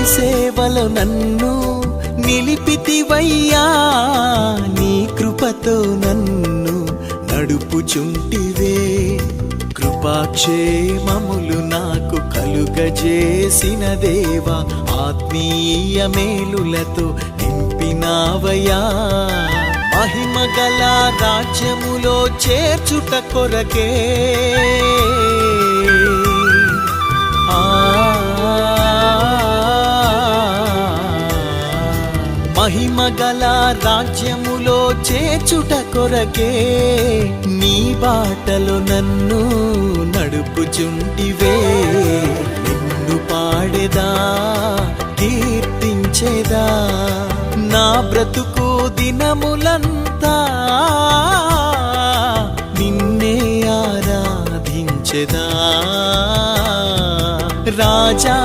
సేవలో నన్ను నిలిపితివయ్యా, నీ కృపతో నన్ను నడుపుచుంటివే. కృపాక్షేమములు నాకు కలుగజేసిన దేవా, ఆత్మీయ మేలులతో నింపినావయ్యా. మహిమగల రాజ్యములో చేర్చుట కొరకే మహిమగల రాజ్యములో చేర్చుట కొరకే నీ బాటలో నన్ను నడుపుచుంటివే. నిన్ను పాడేదా, కీర్తించేదా, నా బ్రతుకు దినములంతా నిన్నే ఆరాధించెదా. రాజా